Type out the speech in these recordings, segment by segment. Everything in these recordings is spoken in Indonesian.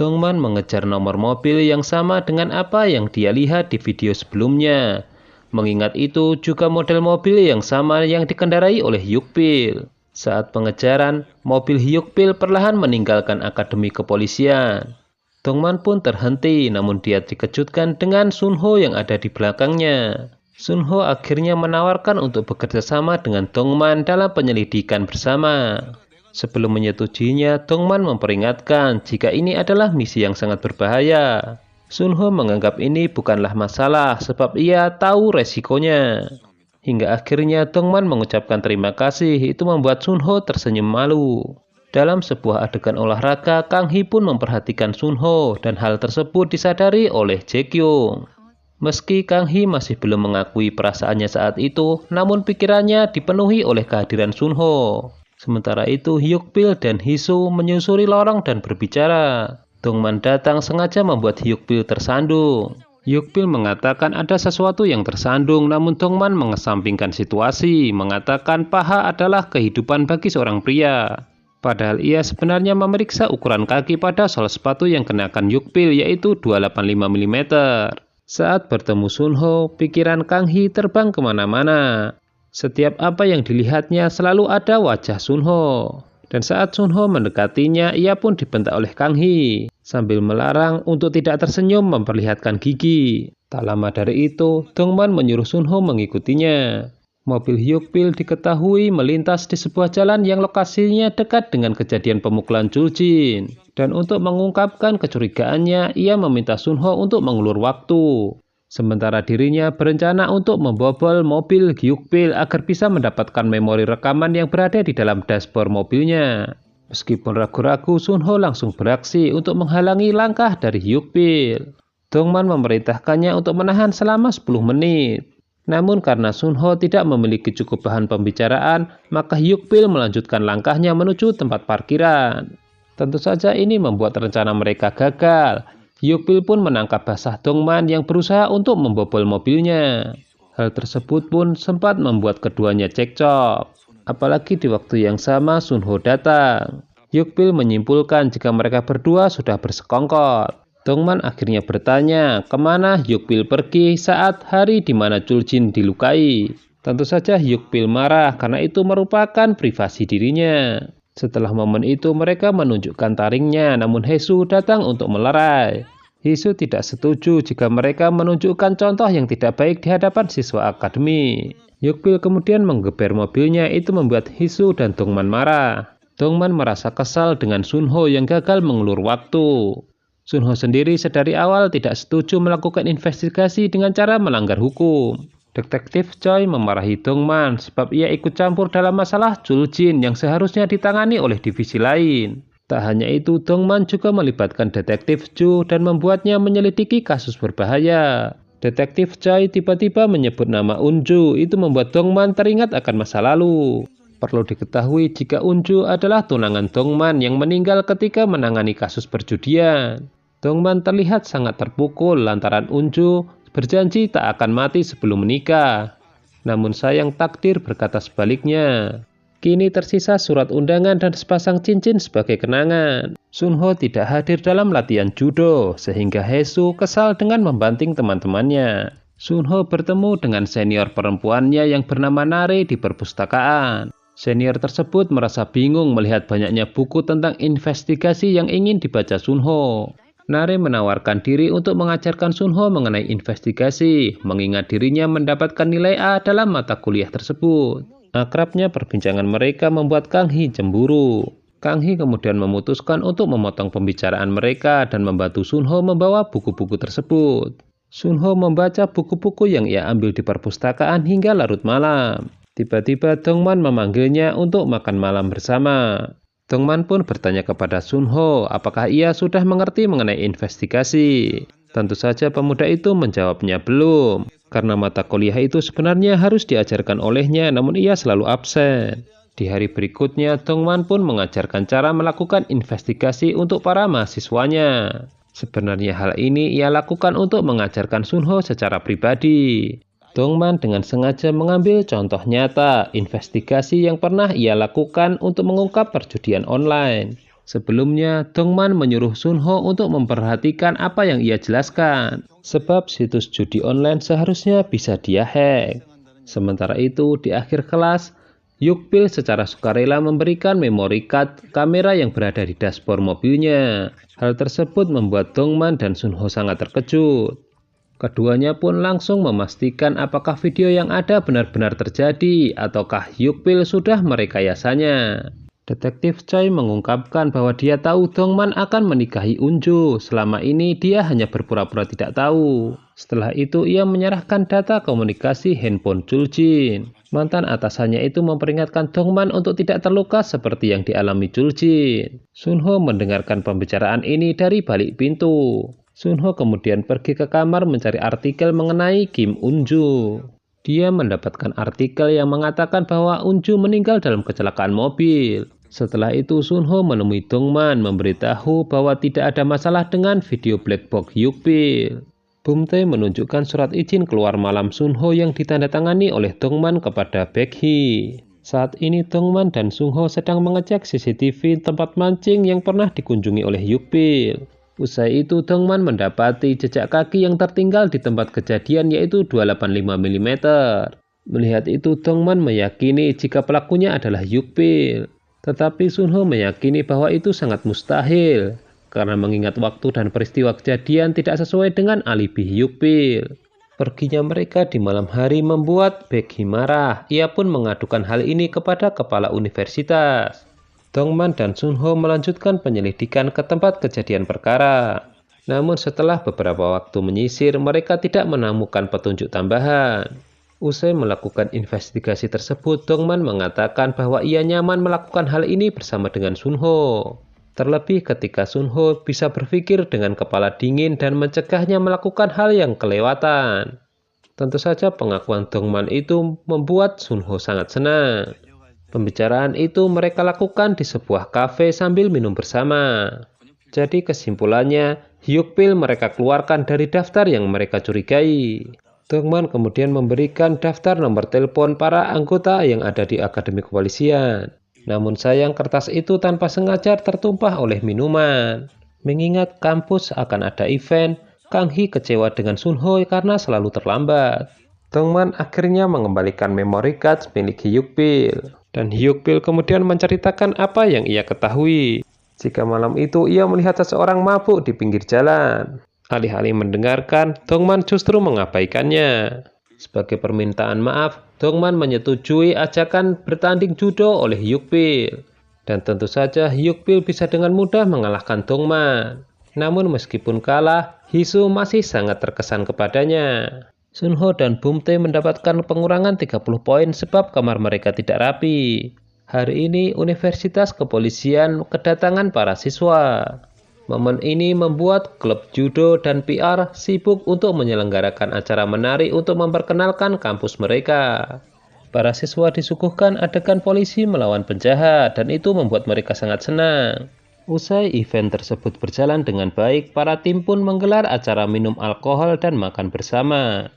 Dongman mengejar nomor mobil yang sama dengan apa yang dia lihat di video sebelumnya. Mengingat itu juga model mobil yang sama yang dikendarai oleh Hyukbil. Saat pengejaran, mobil Hyukbil perlahan meninggalkan akademi kepolisian. Dongman pun terhenti, namun dia dikejutkan dengan Sunho yang ada di belakangnya. Sunho akhirnya menawarkan untuk bekerja sama dengan Dongman dalam penyelidikan bersama. Sebelum menyetujuinya, Dongman memperingatkan jika ini adalah misi yang sangat berbahaya. Sunho menganggap ini bukanlah masalah sebab ia tahu resikonya. Hingga akhirnya Dongman mengucapkan terima kasih, itu membuat Sunho tersenyum malu. Dalam sebuah adegan olahraga, Kang Hee pun memperhatikan Sunho dan hal tersebut disadari oleh Jaekyung. Meski Kang Hee masih belum mengakui perasaannya saat itu, namun pikirannya dipenuhi oleh kehadiran Sunho. Sementara itu, Hyukbil dan Hisu menyusuri lorong dan berbicara. Dongman datang sengaja membuat Hyukbil tersandung. Hyukbil mengatakan ada sesuatu yang tersandung, namun Dongman mengesampingkan situasi, mengatakan paha adalah kehidupan bagi seorang pria. Padahal ia sebenarnya memeriksa ukuran kaki pada sol sepatu yang kenakan Hyukbil, yaitu 285 mm. Saat bertemu Sunho, pikiran Kang Hee terbang kemana-mana. Setiap apa yang dilihatnya selalu ada wajah Sunho. Dan saat Sunho mendekatinya, ia pun dibentak oleh Kang Hee sambil melarang untuk tidak tersenyum memperlihatkan gigi. Tak lama dari itu, Dongman menyuruh Sunho mengikutinya. Mobil Hyukbil diketahui melintas di sebuah jalan yang lokasinya dekat dengan kejadian pemukulan Juljin. Dan untuk mengungkapkan kecurigaannya, ia meminta Sunho untuk mengulur waktu. Sementara dirinya berencana untuk membobol mobil Hyukbil agar bisa mendapatkan memori rekaman yang berada di dalam dashboard mobilnya. Meskipun ragu-ragu, Sunho langsung beraksi untuk menghalangi langkah dari Hyukbil. Dongman memerintahkannya untuk menahan selama 10 menit. Namun karena Sunho tidak memiliki cukup bahan pembicaraan, maka Hyukbil melanjutkan langkahnya menuju tempat parkiran. Tentu saja ini membuat rencana mereka gagal. Hyukbil pun menangkap basah Dongman yang berusaha untuk membobol mobilnya. Hal tersebut pun sempat membuat keduanya cekcok. Apalagi di waktu yang sama Sunho datang. Hyukbil menyimpulkan jika mereka berdua sudah bersekongkol. Dongman akhirnya bertanya kemana Hyukbil pergi saat hari di mana Juljin dilukai. Tentu saja Hyukbil marah karena itu merupakan privasi dirinya. Setelah momen itu mereka menunjukkan taringnya, namun Hesu datang untuk melerai. Hesu tidak setuju jika mereka menunjukkan contoh yang tidak baik di hadapan siswa akademi. Hyukbil kemudian menggeber mobilnya, itu membuat Hesu dan Dongman marah. Dongman merasa kesal dengan Sunho yang gagal mengulur waktu. Sunho sendiri sedari awal tidak setuju melakukan investigasi dengan cara melanggar hukum. Detektif Choi memarahi Dongman sebab ia ikut campur dalam masalah Juljin yang seharusnya ditangani oleh divisi lain. Tak hanya itu, Dongman juga melibatkan detektif Ju dan membuatnya menyelidiki kasus berbahaya. Detektif Choi tiba-tiba menyebut nama Unju, itu membuat Dongman teringat akan masa lalu. Perlu diketahui jika Unju adalah tunangan Dongman yang meninggal ketika menangani kasus perjudian. Dongman terlihat sangat terpukul lantaran Unju berjanji tak akan mati sebelum menikah. Namun sayang takdir berkata sebaliknya. Kini tersisa surat undangan dan sepasang cincin sebagai kenangan. Sunho tidak hadir dalam latihan judo, sehingga Hesu kesal dengan membanting teman-temannya. Sunho bertemu dengan senior perempuannya yang bernama Nare di perpustakaan. Senior tersebut merasa bingung melihat banyaknya buku tentang investigasi yang ingin dibaca Sunho. Nare menawarkan diri untuk mengajarkan Sunho mengenai investigasi, mengingat dirinya mendapatkan nilai A dalam mata kuliah tersebut. Akrabnya perbincangan mereka membuat Kang Hee cemburu. Kang Hee kemudian memutuskan untuk memotong pembicaraan mereka dan membantu Sunho membawa buku-buku tersebut. Sunho membaca buku-buku yang ia ambil di perpustakaan hingga larut malam. Tiba-tiba Dongman memanggilnya untuk makan malam bersama. Dongman pun bertanya kepada Sunho apakah ia sudah mengerti mengenai investigasi. Tentu saja pemuda itu menjawabnya belum, karena mata kuliah itu sebenarnya harus diajarkan olehnya, namun ia selalu absen. Di hari berikutnya, Dongman pun mengajarkan cara melakukan investigasi untuk para mahasiswanya. Sebenarnya hal ini ia lakukan untuk mengajarkan Sunho secara pribadi. Dongman dengan sengaja mengambil contoh nyata investigasi yang pernah ia lakukan untuk mengungkap perjudian online. Sebelumnya, Dongman menyuruh Sunho untuk memperhatikan apa yang ia jelaskan, sebab situs judi online seharusnya bisa dia hack. Sementara itu, di akhir kelas, Yukpil secara sukarela memberikan memory card kamera yang berada di dashboard mobilnya. Hal tersebut membuat Dongman dan Sunho sangat terkejut. Keduanya pun langsung memastikan apakah video yang ada benar-benar terjadi ataukah Yukpil sudah merekayasanya. Detektif Choi mengungkapkan bahwa dia tahu Dongman akan menikahi Unju. Selama ini dia hanya berpura-pura tidak tahu. Setelah itu ia menyerahkan data komunikasi handphone Chuljin. Mantan atasannya itu memperingatkan Dongman untuk tidak terluka seperti yang dialami Chuljin. Sunho mendengarkan pembicaraan ini dari balik pintu. Sunho kemudian pergi ke kamar mencari artikel mengenai Kim Unju. Dia mendapatkan artikel yang mengatakan bahwa Unju meninggal dalam kecelakaan mobil. Setelah itu Sunho menemui Dongman memberitahu bahwa tidak ada masalah dengan video black box Yukpil. Bumtae menunjukkan surat izin keluar malam Sunho yang ditandatangani oleh Dongman kepada Baekhyun. Saat ini Dongman dan Sunho sedang mengecek CCTV tempat mancing yang pernah dikunjungi oleh Yukpil. Usai itu Dongman mendapati jejak kaki yang tertinggal di tempat kejadian yaitu 285 mm. Melihat itu Dongman meyakini jika pelakunya adalah Yukpil. Tetapi Sunho meyakini bahwa itu sangat mustahil karena mengingat waktu dan peristiwa kejadian tidak sesuai dengan alibi Yukpil. Perginya mereka di malam hari membuat Baekhyun marah. Ia pun mengadukan hal ini kepada kepala universitas. Dongman dan Sunho melanjutkan penyelidikan ke tempat kejadian perkara. Namun setelah beberapa waktu menyisir, mereka tidak menemukan petunjuk tambahan. Usai melakukan investigasi tersebut, Dongman mengatakan bahwa ia nyaman melakukan hal ini bersama dengan Sunho. Terlebih ketika Sunho bisa berpikir dengan kepala dingin dan mencegahnya melakukan hal yang kelewatan. Tentu saja pengakuan Dongman itu membuat Sunho sangat senang. Pembicaraan itu mereka lakukan di sebuah kafe sambil minum bersama. Jadi kesimpulannya, Yukpil mereka keluarkan dari daftar yang mereka curigai. Dongman kemudian memberikan daftar nomor telepon para anggota yang ada di Akademi Kepolisian. Namun sayang kertas itu tanpa sengaja tertumpah oleh minuman. Mengingat kampus akan ada event, Kang Hee kecewa dengan Sunho karena selalu terlambat. Dongman akhirnya mengembalikan memory card milik Yukpil. Dan Yukpil kemudian menceritakan apa yang ia ketahui. Jika malam itu ia melihat seseorang mabuk di pinggir jalan. Alih-alih mendengarkan, Dongman justru mengabaikannya. Sebagai permintaan maaf, Dongman menyetujui ajakan bertanding judo oleh Yukpil. Dan tentu saja Yukpil bisa dengan mudah mengalahkan Dongman. Namun meskipun kalah, Hisu masih sangat terkesan kepadanya. Sunho dan Bumtae mendapatkan pengurangan 30 poin sebab kamar mereka tidak rapi. Hari ini Universitas Kepolisian kedatangan para siswa. Momen ini membuat klub judo dan PR sibuk untuk menyelenggarakan acara menarik untuk memperkenalkan kampus mereka. Para siswa disuguhkan adegan polisi melawan penjahat dan itu membuat mereka sangat senang. Usai event tersebut berjalan dengan baik, para tim pun menggelar acara minum alkohol dan makan bersama.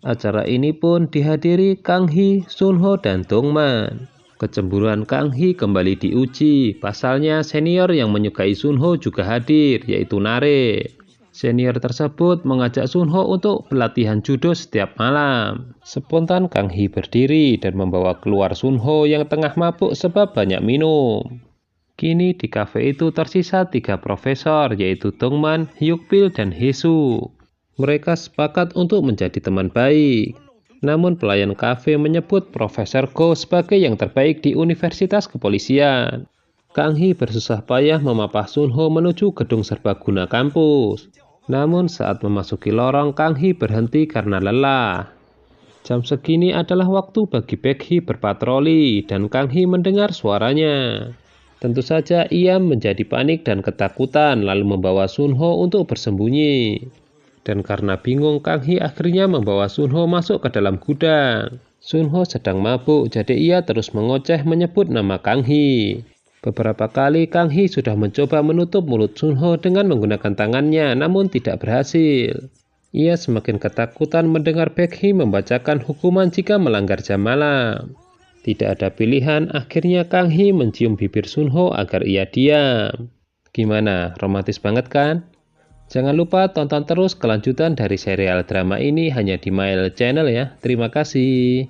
Acara ini pun dihadiri Kang Hee, Sunho, dan Dongman. Kecemburuan Kang Hee kembali diuji. Pasalnya senior yang menyukai Sunho juga hadir, yaitu Nare. Senior tersebut mengajak Sunho untuk pelatihan judo setiap malam. Spontan Kang Hee berdiri dan membawa keluar Sunho yang tengah mabuk sebab banyak minum. Kini di kafe itu tersisa 3 profesor, yaitu Dongman, Yukpil, dan Hisu. Mereka sepakat untuk menjadi teman baik. Namun pelayan kafe menyebut Profesor Go sebagai yang terbaik di Universitas Kepolisian. Kang Hee bersusah payah memapah Sunho menuju gedung serbaguna kampus. Namun saat memasuki lorong, Kang Hee berhenti karena lelah. Jam segini adalah waktu bagi Baekhyun berpatroli dan Kang Hee mendengar suaranya. Tentu saja ia menjadi panik dan ketakutan lalu membawa Sunho untuk bersembunyi. Dan karena bingung, Kang Hee akhirnya membawa Sunho masuk ke dalam gudang. Sunho sedang mabuk, jadi ia terus mengoceh menyebut nama Kang Hee. Beberapa kali Kang Hee sudah mencoba menutup mulut Sunho dengan menggunakan tangannya, namun tidak berhasil. Ia semakin ketakutan mendengar Baekhyun membacakan hukuman jika melanggar jam malam. Tidak ada pilihan, akhirnya Kang Hee mencium bibir Sunho agar ia diam. Gimana, romantis banget kan? Jangan lupa tonton terus kelanjutan dari serial drama ini hanya di Mail Channel ya. Terima kasih.